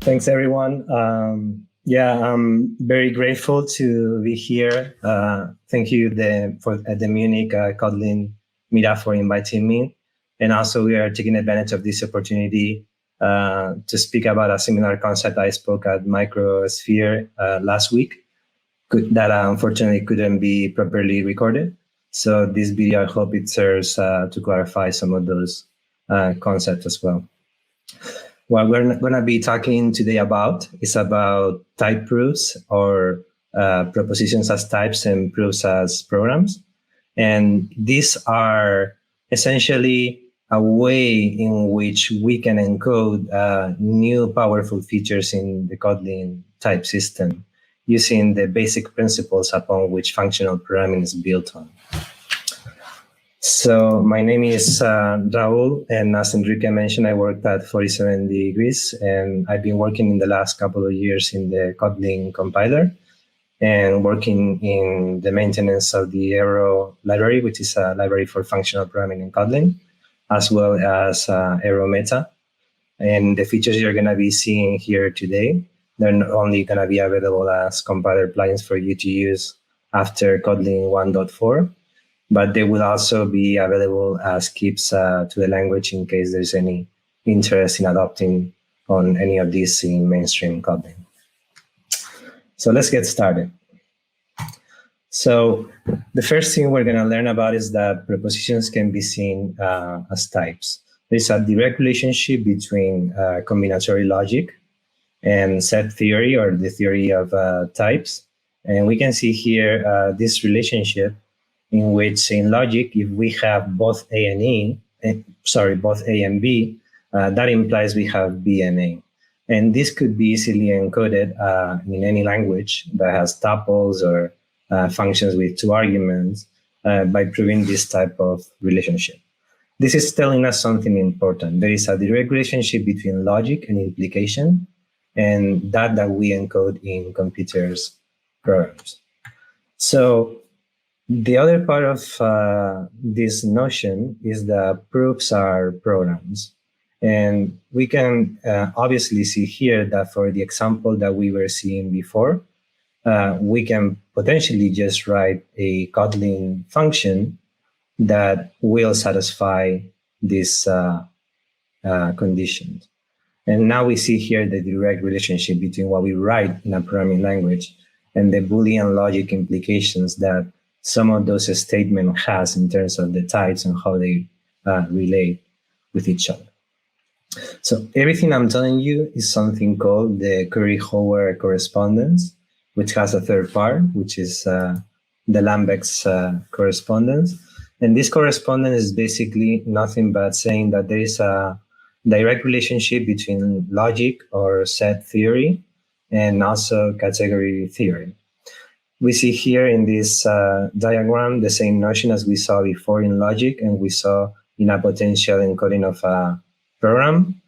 Thanks, everyone. I'm very grateful to be here. Thank you at the Munich Kotlin meetup for inviting me. And also, we are taking advantage of this opportunity to speak about a similar concept I spoke at Microsphere last week that unfortunately couldn't be properly recorded. So this video, I hope it serves to clarify some of those concepts as well. What we're going to be talking today about is about type proofs, or propositions as types and proofs as programs. And these are essentially a way in which we can encode new powerful features in the Kotlin type system using the basic principles upon which functional programming is built on. So my name is Raul, and as Enrique mentioned, I worked at 47 Degrees, and I've been working in the last couple of years in the Kotlin compiler and working in the maintenance of the Aero library, which is a library for functional programming in Kotlin, as well as Aero Meta. And the features you're going to be seeing here today, they're not only going to be available as compiler plugins for you to use after Kotlin 1.4, but they will also be available as keeps to the language in case there's any interest in adopting on any of these in mainstream Kotlin. So let's get started. So the first thing we're going to learn about is that propositions can be seen as types. There's a direct relationship between combinatorial logic and set theory, or the theory of types. And we can see here this relationship in which in logic, if we have both A and B, that implies we have B and A. And this could be easily encoded in any language that has tuples or functions with two arguments by proving this type of relationship. This is telling us something important. There is a direct relationship between logic and implication, and that we encode in computers' programs. So the other part of this notion is that proofs are programs. And we can obviously see here that for the example that we were seeing before, we can potentially just write a Kotlin function that will satisfy these conditions. And now we see here the direct relationship between what we write in a programming language and the Boolean logic implications that some of those statements has in terms of the types and how they relate with each other. So everything I'm telling you is something called the Curry-Howard correspondence, which has a third part, which is the Lambeck's correspondence. And this correspondence is basically nothing but saying that there is a direct relationship between logic or set theory and also category theory. We see here in this diagram the same notion as we saw before in logic, and we saw in a potential encoding of a program.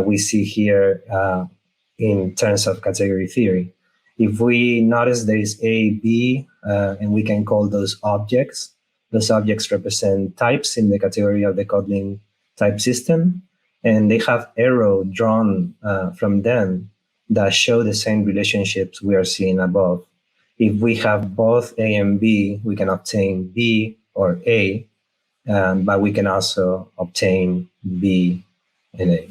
We see here in terms of category theory. If we notice there is A, B, and we can call those objects. Those objects represent types in the category of the Kotlin type system, and they have arrow drawn from them that show the same relationships we are seeing above. If we have both A and B, we can obtain B or A, but we can also obtain B and A.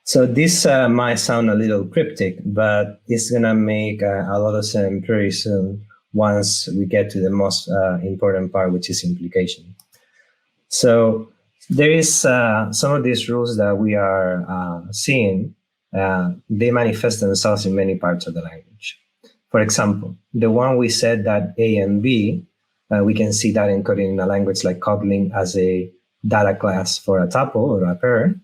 So this might sound a little cryptic, but it's going to make a lot of sense very soon once we get to the most important part, which is implication. So there is some of these rules that we are seeing, they manifest themselves in many parts of the language. For example, the one we said that A and B, we can see that encoded in a language like Kotlin as a data class for a tuple or a pair.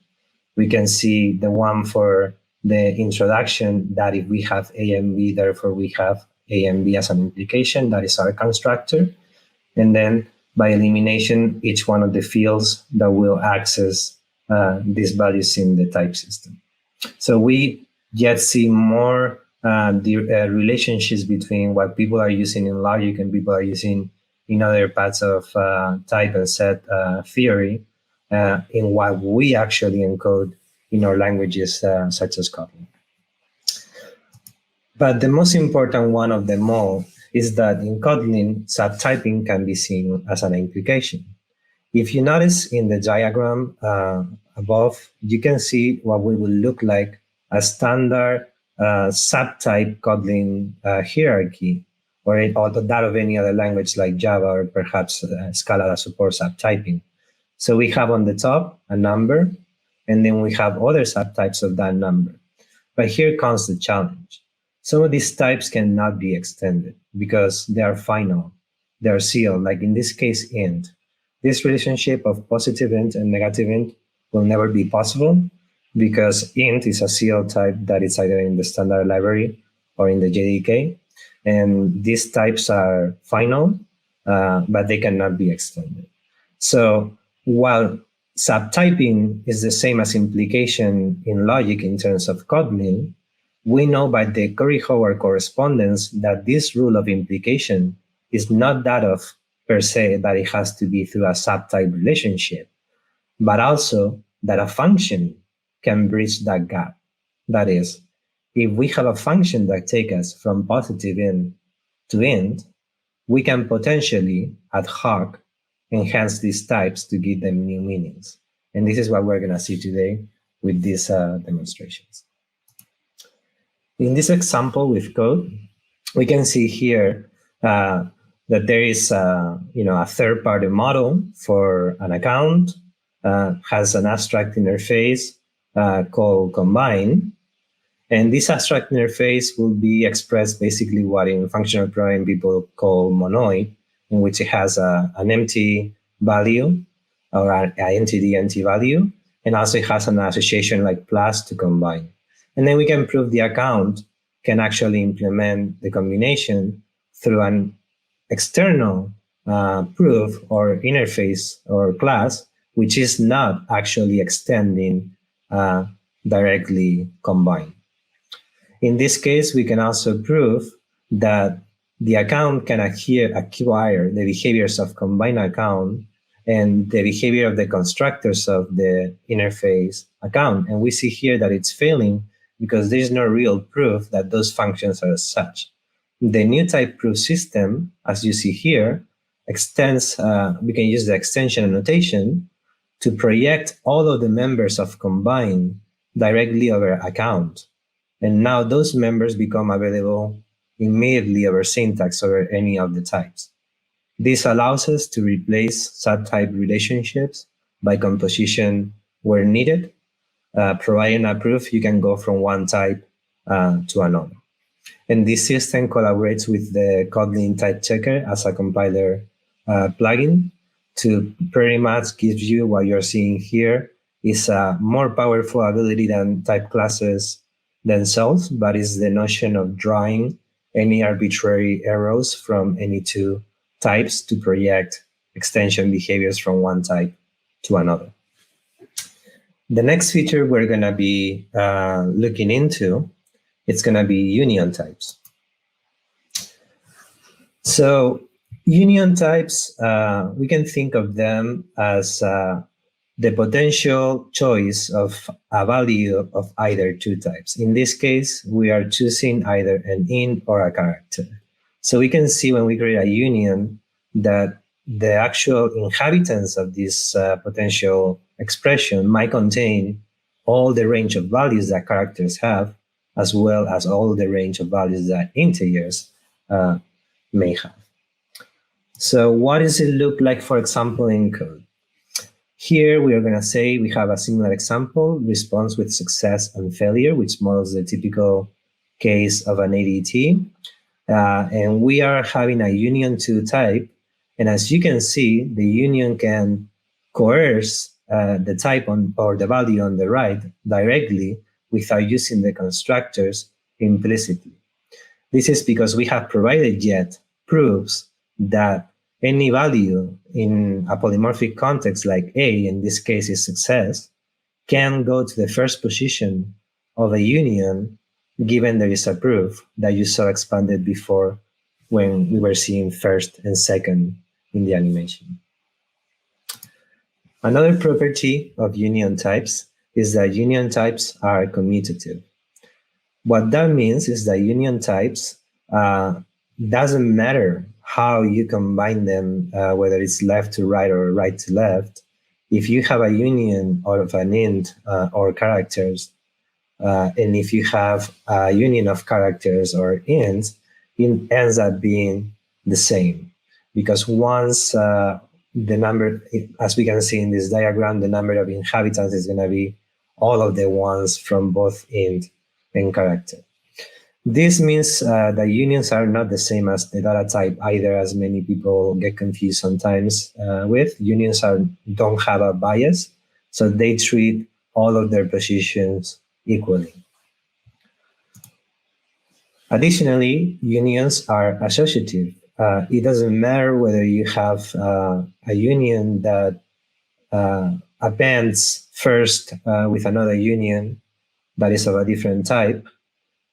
We can see the one for the introduction that if we have A and B, therefore we have A and B as an implication, that is our constructor. And then by elimination, each one of the fields that will access these values in the type system. So we yet see more the relationships between what people are using in logic and people are using in other parts of type and set theory in what we actually encode in our languages such as Kotlin. But the most important one of them all is that in Kotlin, subtyping can be seen as an implication. If you notice in the diagram above, you can see what we will look like a standard subtype Kotlin hierarchy, or that of any other language like Java or perhaps Scala that supports subtyping. So we have on the top a number, and then we have other subtypes of that number. But here comes the challenge. Some of these types cannot be extended because they are final. They are sealed, like in this case, int. This relationship of positive int and negative int will never be possible because int is a sealed type that is either in the standard library or in the JDK. And these types are final, but they cannot be extended. So while subtyping is the same as implication in logic in terms of Kotlin, we know by the Curry-Howard correspondence that this rule of implication is not that of per se that it has to be through a subtype relationship, but also that a function can bridge that gap. That is, if we have a function that takes us from positive int to int, we can potentially ad hoc enhance these types to give them new meanings. And this is what we're going to see today with these demonstrations. In this example with code, we can see here that there is a third-party model for an account, has an abstract interface called combine. And this abstract interface will be expressed basically what in functional programming people call monoid, in which it has an empty value or an entity empty value, and also it has an association like plus to combine. And then we can prove the account can actually implement the combination through an external proof or interface or class, which is not actually extending directly combine. In this case, we can also prove that the account can acquire the behaviors of combined account and the behavior of the constructors of the interface account. And we see here that it's failing because there's no real proof that those functions are as such. The new type proof system, as you see here, extends, we can use the extension annotation to project all of the members of combine directly over account. And now those members become available immediately over syntax over any of the types. This allows us to replace subtype relationships by composition where needed. Providing a proof, you can go from one type to another. And this system collaborates with the Kotlin type checker as a compiler plugin to pretty much give you what you're seeing here is a more powerful ability than type classes themselves, but is the notion of drawing any arbitrary arrows from any two types to project extension behaviors from one type to another. The next feature we're going to be looking into, it's going to be union types. So union types, we can think of them as the potential choice of a value of either two types. In this case, we are choosing either an int or a character. So we can see when we create a union that the actual inhabitants of this potential expression might contain all the range of values that characters have, as well as all the range of values that integers may have. So what does it look like, for example, in code? Here we are going to say we have a similar example, response with success and failure, which models the typical case of an ADT. And we are having a union to type. And as you can see, the union can coerce the type or the value on the right directly without using the constructors implicitly. This is because we have provided yet proofs that any value in a polymorphic context like A, in this case is success, can go to the first position of a union given there is a proof that you saw expanded before when we were seeing first and second in the animation. Another property of union types is that union types are commutative. What that means is that union types doesn't matter how you combine them, whether it's left to right or right to left. If you have a union of an int or characters, and if you have a union of characters or ints, it ends up being the same. Because once the number, as we can see in this diagram, the number of inhabitants is going to be all of the ones from both int and character. This means that unions are not the same as the data type either, as many people get confused sometimes with. Unions don't have a bias, so they treat all of their positions equally. Additionally, unions are associative. It doesn't matter whether you have a union that appends first with another union that is of a different type,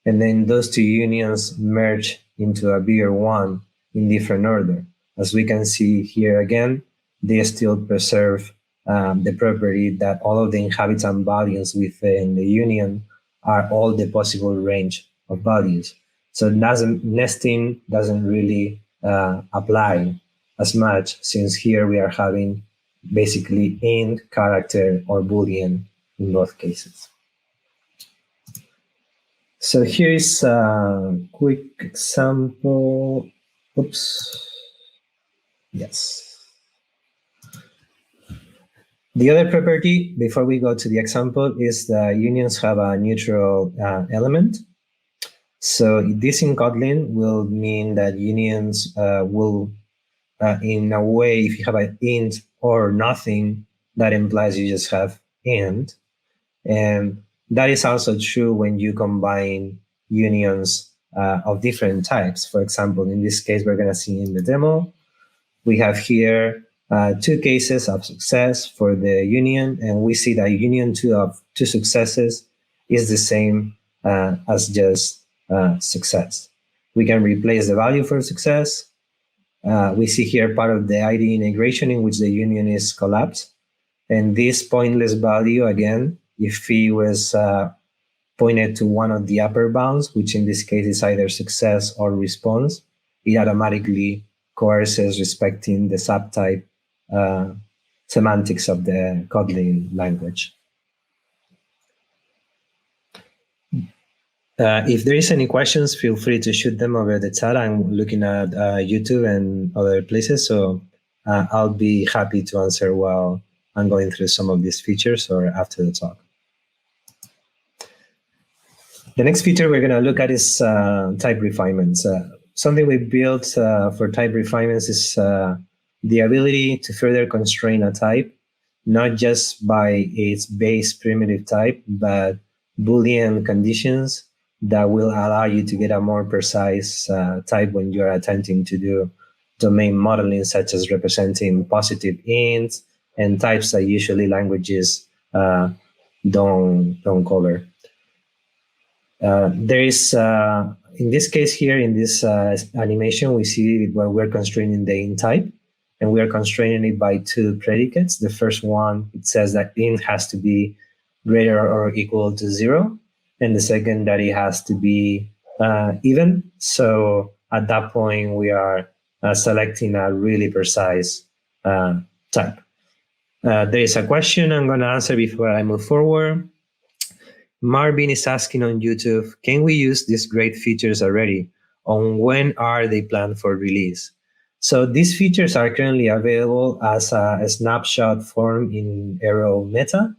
and then those two unions merge into a bigger one in different order. As we can see here again, they still preserve the property that all of the inhabitant values within the union are all the possible range of values. So nesting doesn't really apply as much, since here we are having basically int, character, or Boolean in both cases. So here's a quick example. Oops. Yes. The other property, before we go to the example, is that unions have a neutral element. So this in Kotlin will mean that unions will, in a way, if you have an int or nothing, that implies you just have int. And that is also true when you combine unions of different types. For example, in this case, we're going to see in the demo, we have here two cases of success for the union, and we see that union of two successes is the same as just success. We can replace the value for success. We see here part of the ID integration in which the union is collapsed. And this pointless value, again, if it was pointed to one of the upper bounds, which in this case is either success or response, it automatically coerces respecting the subtype semantics of the Kotlin language. If there is any questions, feel free to shoot them over the chat. I'm looking at YouTube and other places, so I'll be happy to answer while I'm going through some of these features or after the talk. The next feature we're going to look at is type refinements. Something we built for type refinements is the ability to further constrain a type, not just by its base primitive type, but Boolean conditions that will allow you to get a more precise type when you're attempting to do domain modeling, such as representing positive ints and types that usually languages don't cover. There is, in this case here, in this animation, we see where we're constraining the int type, and we are constraining it by two predicates. The first one, it says that int has to be greater or equal to 0, and the second that it has to be even. So at that point, we are selecting a really precise type. There is a question I'm going to answer before I move forward. Marvin is asking on YouTube, can we use these great features already? On when are they planned for release? So these features are currently available as a snapshot form in Aero Meta,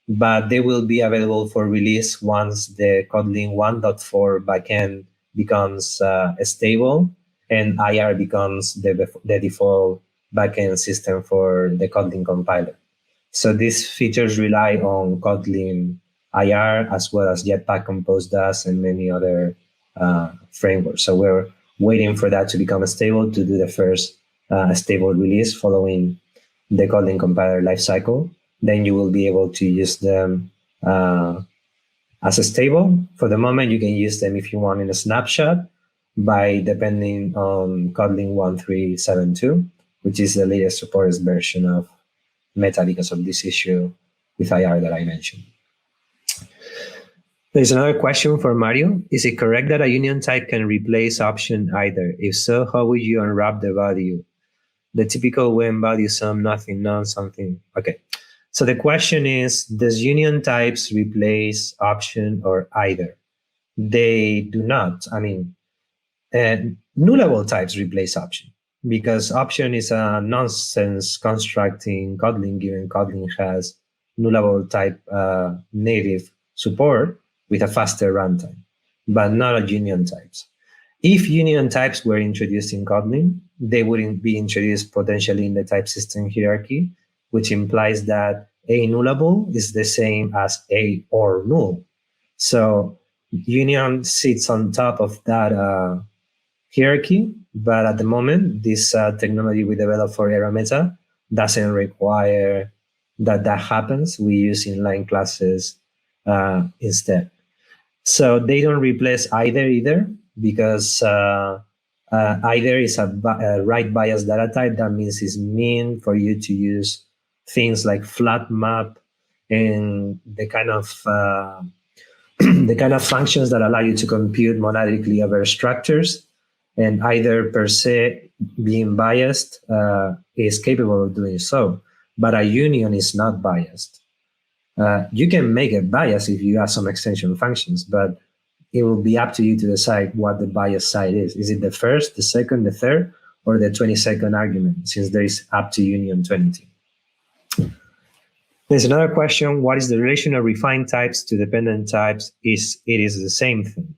but they will be available for release once the Kotlin 1.4 backend becomes stable and IR becomes the default backend system for the Kotlin compiler. So these features rely on Kotlin IR as well as Jetpack Compose does and many other frameworks. So we're waiting for that to become stable to do the first stable release following the Kotlin compiler lifecycle. Then you will be able to use them as a stable. For the moment, you can use them if you want in a snapshot by depending on Kotlin 1.3.7.2, which is the latest supported version of Meta because of this issue with IR that I mentioned. There's another question for Mario. Is it correct that a union type can replace option either? If so, how would you unwrap the value? The typical when value sum, nothing, none, something. Okay. So the question is, does union types replace option or either? They do not. I mean, nullable types replace option because option is a nonsense construct in Kotlin, given Kotlin has nullable type native support with a faster runtime, but not a union types. If union types were introduced in Kotlin, they wouldn't be introduced potentially in the type system hierarchy, which implies that a nullable is the same as a or null. So union sits on top of that hierarchy, but at the moment, this technology we developed for error meta doesn't require that happens. We use inline classes instead. So they don't replace either because either is a right bias data type. That means it's mean for you to use things like flat map and the kind of the kind of functions that allow you to compute monadically over structures. And either per se being biased is capable of doing so, but a union is not biased. You can make it biased if you add some extension functions, but it will be up to you to decide what the bias side is. Is it the first, the second, the third, or the 22nd argument, since there is up to union 20? There's another question. What is the relation of refined types to dependent types? It is the same thing.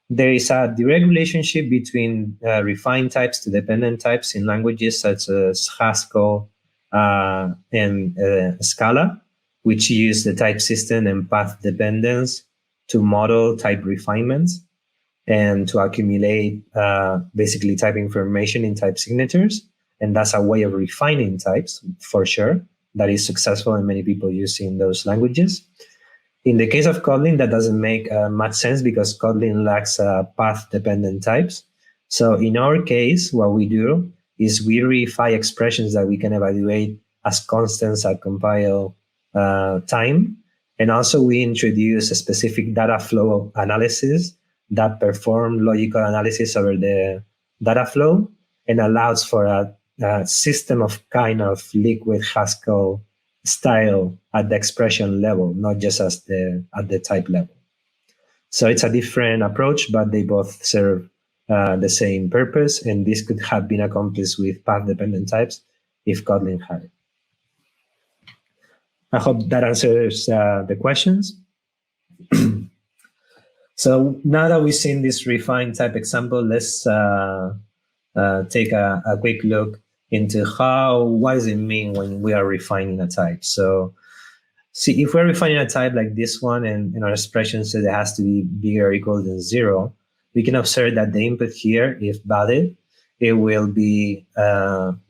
There is a direct relationship between refined types to dependent types in languages such as Haskell and Scala, which use the type system and path dependence to model type refinements and to accumulate basically type information in type signatures. And that's a way of refining types for sure that is successful and many people using those languages. In the case of Kotlin, that doesn't make much sense because Kotlin lacks path-dependent types. So in our case, what we do is we reify expressions that we can evaluate as constants at compile time. And also we introduce a specific data flow analysis that perform logical analysis over the data flow and allows for a system of kind of liquid Haskell style at the expression level, not just at the type level. So it's a different approach, but they both serve the same purpose, and this could have been accomplished with path-dependent types if Kotlin had it. I hope that answers the questions. So now that we've seen this refined type example, let's take a quick look into what does it mean when we are refining a type. So see, if we're refining a type like this one and our expression says it has to be bigger or equal than 0, we can observe that the input here, if valid, it will be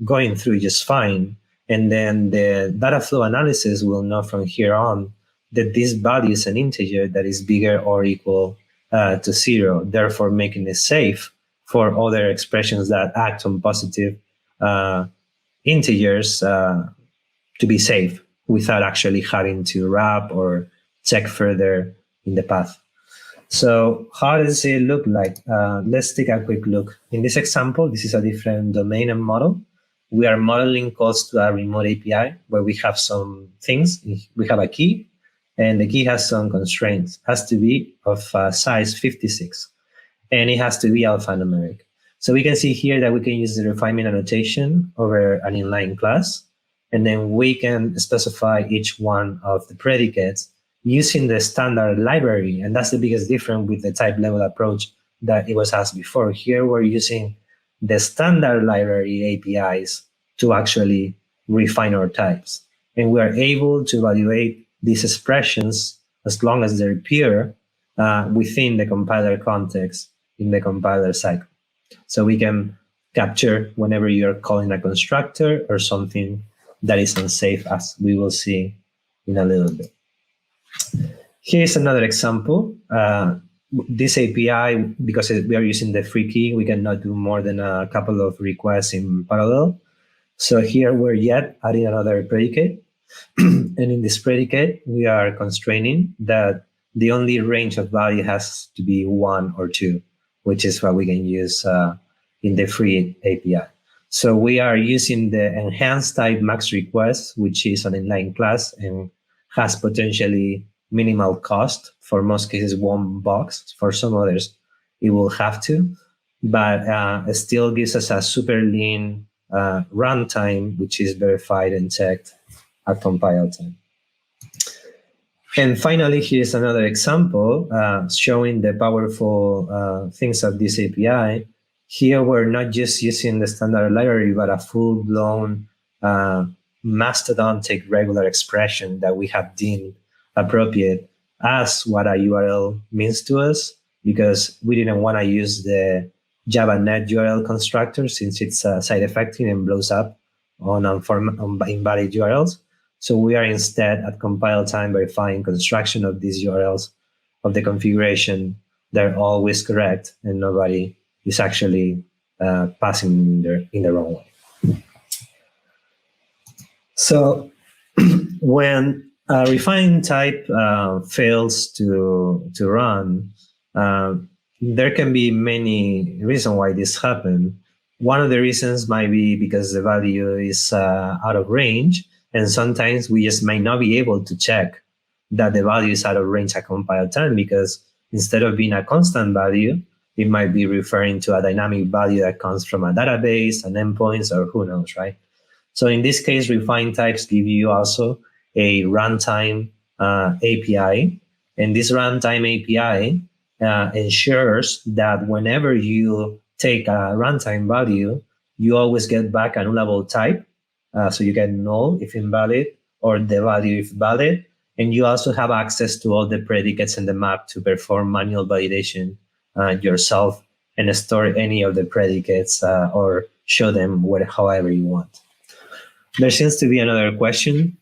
going through just fine. And then the data flow analysis will know from here on that this value is an integer that is bigger or equal to 0, therefore making it safe for other expressions that act on positive integers to be safe without actually having to wrap or check further in the path. So how does it look like? Let's take a quick look. In this example, this is a different domain and model. We are modeling calls to a remote API where we have some things. We have a key, and the key has some constraints. It has to be of size 56, and it has to be alphanumeric. So we can see here that we can use the refinement annotation over an inline class, and then we can specify each one of the predicates using the standard library. And that's the biggest difference with the type level approach that it was asked before. Here we're using the standard library APIs to actually refine our types. And we are able to evaluate these expressions as long as they're pure within the compiler context in the compiler cycle. So we can capture whenever you're calling a constructor or something that is unsafe, as we will see in a little bit. Here's another example. This API, because we are using the free key, we cannot do more than a couple of requests in parallel. So here we're yet adding another predicate. And in this predicate, we are constraining that the only range of value has to be 1 or 2, which is what we can use in the free API. So we are using the enhanced type max request, which is an inline class and has potentially minimal cost. For most cases, $1. For some others, it will have to, but it still gives us a super lean runtime, which is verified and checked at compile time. And finally, here's another example showing the powerful things of this API. Here, we're not just using the standard library, but a full-blown mastodontic regular expression that we have deemed appropriate as what a URL means to us, because we didn't want to use the JavaNet URL constructor since it's side-effective and blows up on invalid URLs. So we are instead at compile time verifying construction of these URLs of the configuration. They're always correct and nobody is actually passing in the wrong way. So when a refine type fails to run, there can be many reasons why this happened. One of the reasons might be because the value is out of range, and sometimes we just might not be able to check that the value is out of range at compile time, because instead of being a constant value, it might be referring to a dynamic value that comes from a database, an endpoints, or who knows, right? So in this case, refine types give you also a runtime API, and this runtime API ensures that whenever you take a runtime value, you always get back a nullable type. So you get null if invalid, or the value if valid. And you also have access to all the predicates in the map to perform manual validation yourself and store any of the predicates or show them however you want. There seems to be another question.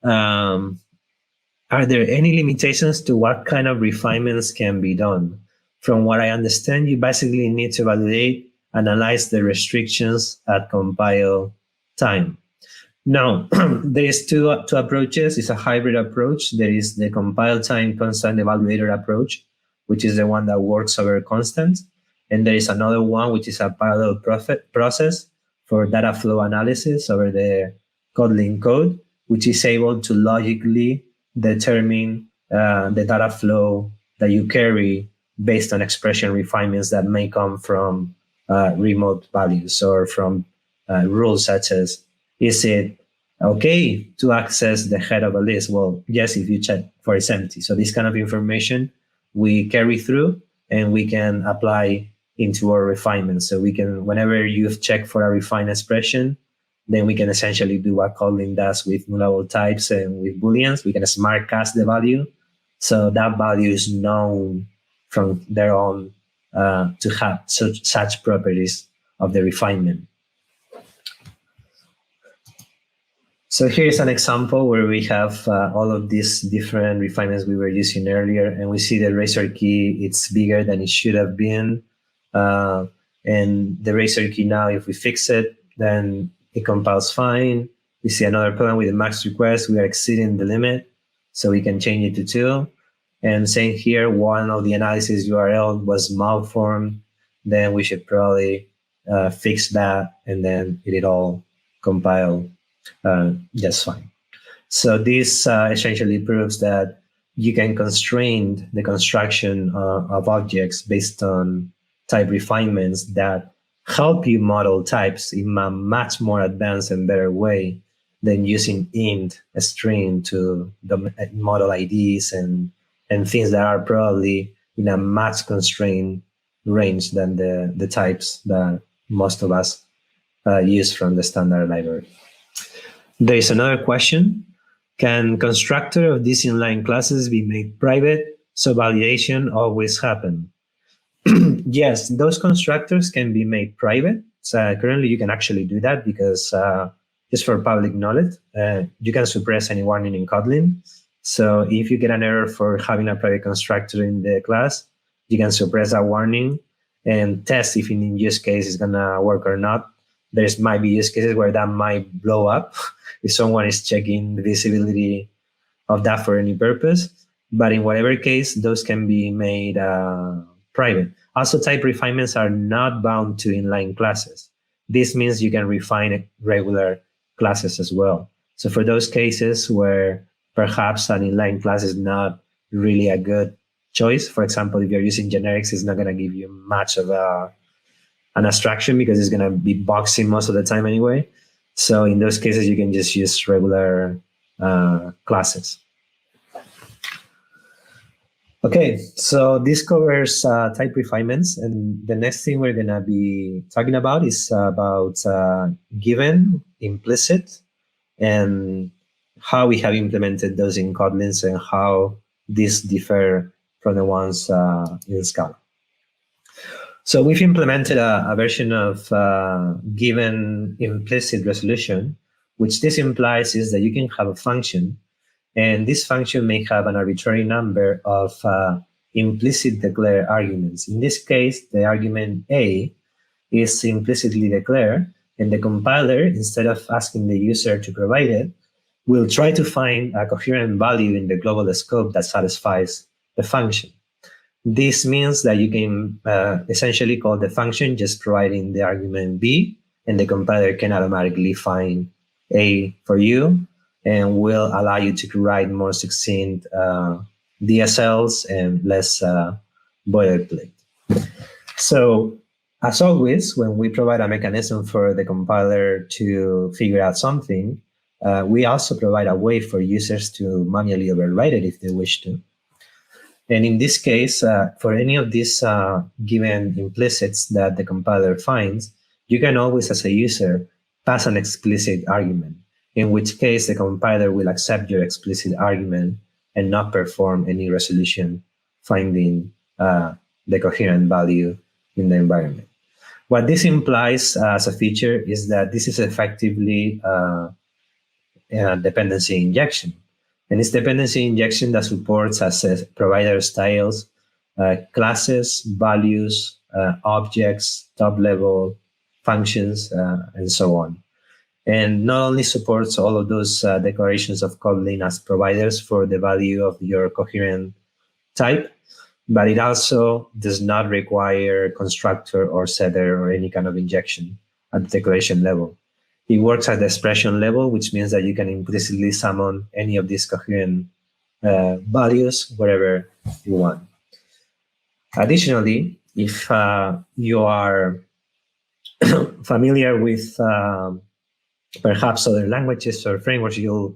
Are there any limitations to what kind of refinements can be done? From what I understand, you basically need to validate, analyze the restrictions at compile time. Now, there is two approaches. It's a hybrid approach. There is the compile time constant evaluator approach, which is the one that works over constants. And there is another one, which is a parallel process for data flow analysis over the Kotlin code, which is able to logically determine the data flow that you carry based on expression refinements that may come from remote values or from rules such as, is it okay to access the head of a list? Well, yes, if you check for it's empty. So this kind of information we carry through and we can apply into our refinement. So we can, whenever you've checked for a refined expression, then we can essentially do what Kotlin does with nullable types and with Booleans. We can smart cast the value. So that value is known from there on to have such properties of the refinement. So here's an example where we have all of these different refinements we were using earlier, and we see the razor key, it's bigger than it should have been. And the razor key now, if we fix it, then it compiles fine. We see another problem with the max request. We are exceeding the limit, so we can change it to 2. And same here, one of the analysis URL was malformed. Then we should probably fix that, and then it all compile just fine. So this essentially proves that you can constrain the construction of objects based on type refinements that help you model types in a much more advanced and better way than using int, a string to model IDs and things that are probably in a much constrained range than the types that most of us use from the standard library. There is another question. Can constructor of these inline classes be made private so validation always happen? Yes, those constructors can be made private. So currently you can actually do that because just for public knowledge, you can suppress any warning in Kotlin. So if you get an error for having a private constructor in the class, you can suppress that warning and test if in use case it's gonna work or not. There might be use cases where that might blow up if someone is checking the visibility of that for any purpose. but in whatever case, those can be made private. Also, type refinements are not bound to inline classes. This means you can refine regular classes as well. So for those cases where perhaps an inline class is not really a good choice, for example, if you're using generics, it's not going to give you much of an abstraction because it's going to be boxing most of the time anyway. So in those cases, you can just use regular classes. Okay, so this covers type refinements, and the next thing we're gonna be talking about is about given, implicit, and how we have implemented those in Kotlin and how these differ from the ones in Scala. So we've implemented a version of given implicit resolution, which this implies is that you can have a function, and this function may have an arbitrary number of implicit declared arguments. In this case, the argument A is implicitly declared, and the compiler, instead of asking the user to provide it, will try to find a coherent value in the global scope that satisfies the function. This means that you can essentially call the function just providing the argument B, and the compiler can automatically find A for you, and will allow you to write more succinct DSLs and less boilerplate. So as always, when we provide a mechanism for the compiler to figure out something, we also provide a way for users to manually overwrite it if they wish to. And in this case, for any of these given implicits that the compiler finds, you can always, as a user, pass an explicit argument, in which case the compiler will accept your explicit argument and not perform any resolution finding the coherent value in the environment. What this implies as a feature is that this is effectively a dependency injection. And it's dependency injection that supports as provider styles, classes, values, objects, top-level functions, and so on. And not only supports all of those declarations of Kotlin as providers for the value of your coherent type, but it also does not require constructor or setter or any kind of injection at the declaration level. It works at the expression level, which means that you can implicitly summon any of these coherent values wherever you want. Additionally, if you are familiar with perhaps other languages or frameworks, you'll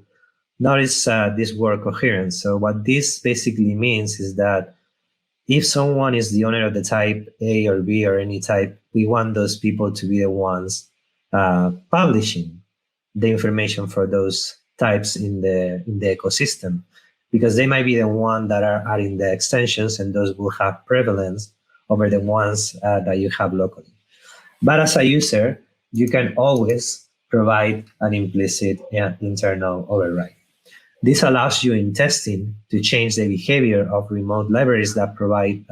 notice this word coherence. So what this basically means is that if someone is the owner of the type A or B or any type, we want those people to be the ones publishing the information for those types in the ecosystem, because they might be the one that are adding the extensions, and those will have prevalence over the ones that you have locally. But as a user, you can always provide an implicit and internal override. This allows you in testing to change the behavior of remote libraries that provide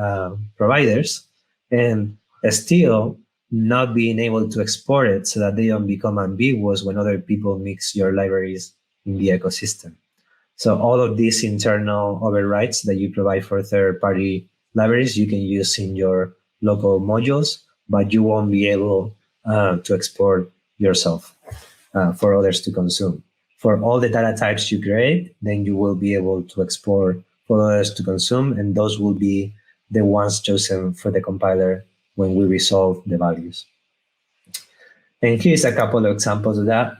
providers, and still not being able to export it so that they don't become ambiguous when other people mix your libraries in the ecosystem. So all of these internal overrides that you provide for third-party libraries, you can use in your local modules, but you won't be able to export yourself for others to consume. For all the data types you create, then you will be able to export for others to consume, and those will be the ones chosen for the compiler when we resolve the values. And here's a couple of examples of that.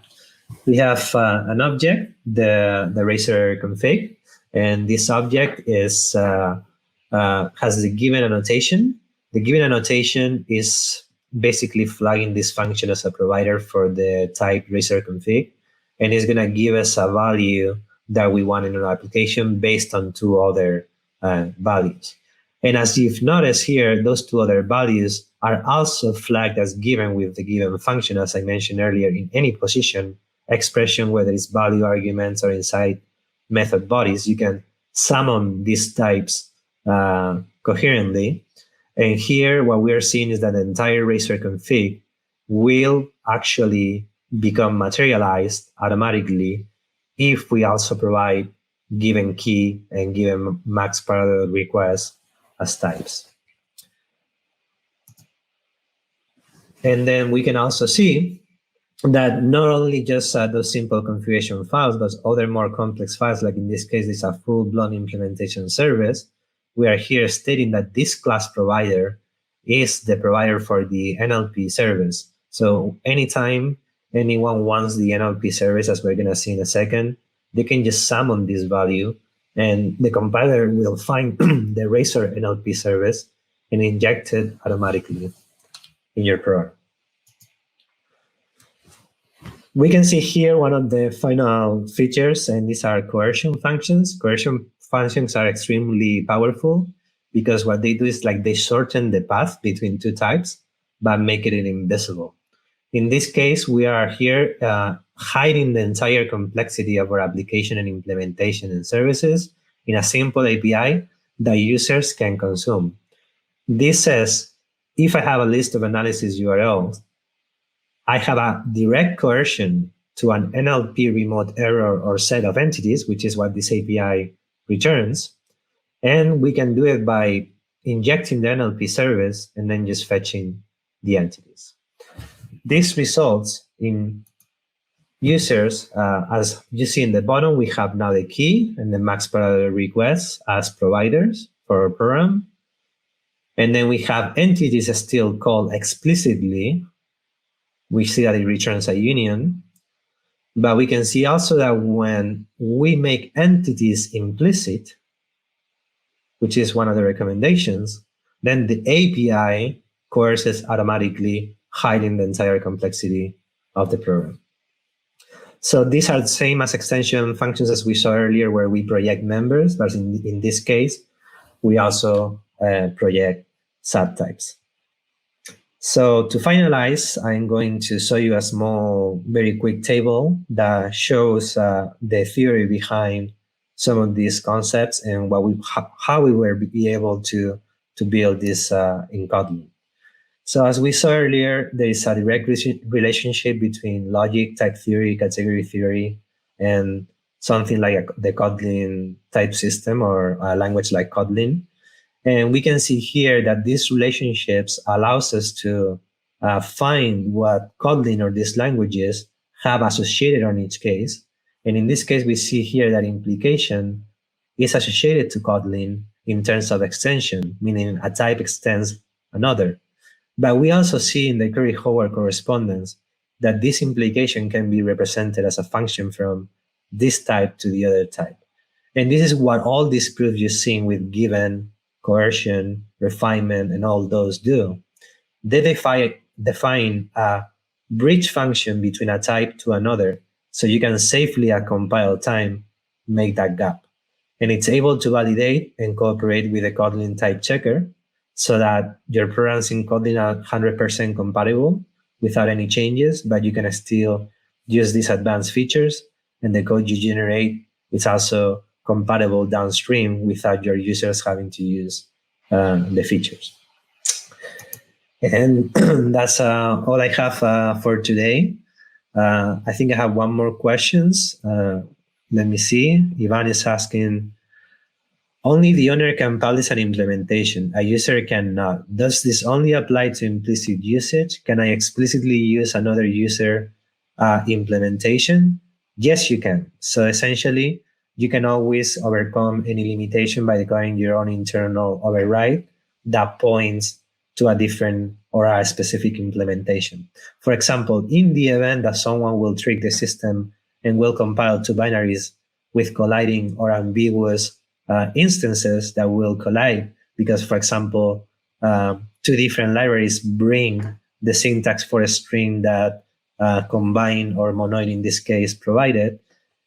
We have an object, the racer config, and this object is has the given annotation. The given annotation is basically flagging this function as a provider for the type racer config, and it's going to give us a value that we want in our application based on two other values. And as you've noticed here, those two other values are also flagged as given with the given function, as I mentioned earlier, in any position expression, whether it's value arguments or inside method bodies. You can summon these types coherently. And here, what we are seeing is that the entire racer config will actually become materialized automatically if we also provide given key and given max parallel request as types. And then we can also see that not only just those simple configuration files, but other more complex files, like in this case, it's a full-blown implementation service. We are here stating that this class provider is the provider for the NLP service. So anytime anyone wants the NLP service, as we're going to see in a second, they can just summon this value, and the compiler will find the Razor NLP service and inject it automatically in your program. We can see here one of the final features, and these are coercion functions. Coercion functions are extremely powerful because what they do is like they shorten the path between two types, but make it invisible. In this case, we are here hiding the entire complexity of our application and implementation and services in a simple API that users can consume. This says, if I have a list of analysis URLs, I have a direct coercion to an NLP remote error or set of entities, which is what this API returns. And we can do it by injecting the NLP service and then just fetching the entities. This results in users, as you see in the bottom, we have now the key and the max parallel requests as providers for our program. And then we have entities still called explicitly. We see that it returns a union, but we can see also that when we make entities implicit, which is one of the recommendations, then the API coerces automatically, hiding the entire complexity of the program. So these are the same as extension functions as we saw earlier, where we project members, but in this case, we also project subtypes. So to finalize, I'm going to show you a small, very quick table that shows the theory behind some of these concepts and how we were be able to build this in Kotlin. So as we saw earlier, there is a direct relationship between logic, type theory, category theory, and something like the Kotlin type system or a language like Kotlin. And we can see here that these relationships allows us to find what Kotlin or these languages have associated on each case. And in this case, we see here that implication is associated to Kotlin in terms of extension, meaning a type extends another. But we also see in the Curry-Howard correspondence that this implication can be represented as a function from this type to the other type. And this is what all these proofs you've seen with given, coercion, refinement, and all those do. They define a bridge function between a type to another, so you can safely at compile time make that gap. And it's able to validate and cooperate with the Kotlin type checker so that your programs in Kotlin are 100% compatible without any changes, but you can still use these advanced features, and the code you generate is also compatible downstream without your users having to use the features. And that's all I have for today. I think I have one more questions. Let me see. Ivan is asking, only the owner can publish an implementation. A user cannot. Does this only apply to implicit usage? Can I explicitly use another user implementation? Yes, you can. So essentially, you can always overcome any limitation by declaring your own internal override that points to a different or a specific implementation. For example, in the event that someone will trick the system and will compile two binaries with colliding or ambiguous instances that will collide because, for example, two different libraries bring the syntax for a string that combine or monoid in this case provided.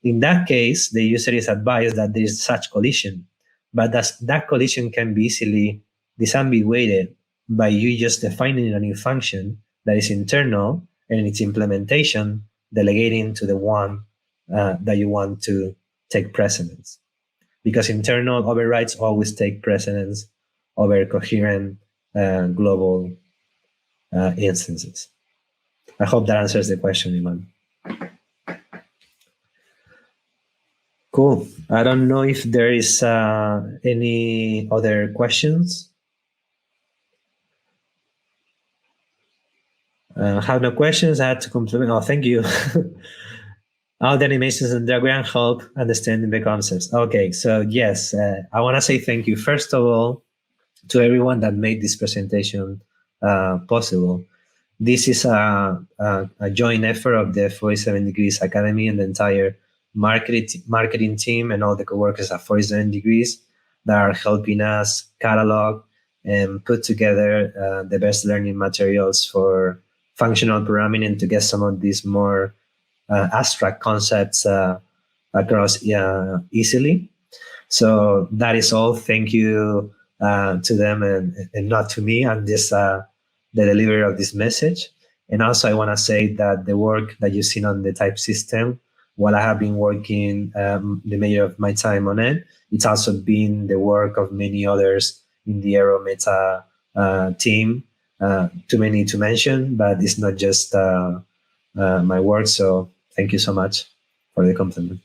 In that case, the user is advised that there is such collision, but that collision can be easily disambiguated by you just defining a new function that is internal and its implementation delegating to the one that you want to take precedence. Because internal overrides always take precedence over coherent global instances. I hope that answers the question, Iman. Cool. I don't know if there is any other questions. Have no questions. I had to compliment. Oh, thank you. All the animations and diagram help understanding the concepts. Okay, so yes, I want to say thank you first of all to everyone that made this presentation possible. This is a joint effort of the 47 Degrees Academy and the entire marketing team and all the coworkers at 47 Degrees that are helping us catalog and put together the best learning materials for functional programming and to get some of these more abstract concepts across easily. So that is all. Thank you to them and not to me. I'm just the deliverer of this message. And also, I want to say that the work that you've seen on the type system, while I have been working the major of my time on it, it's also been the work of many others in the Aero Meta team. Too many to mention, but it's not just my work. So thank you so much for the compliment.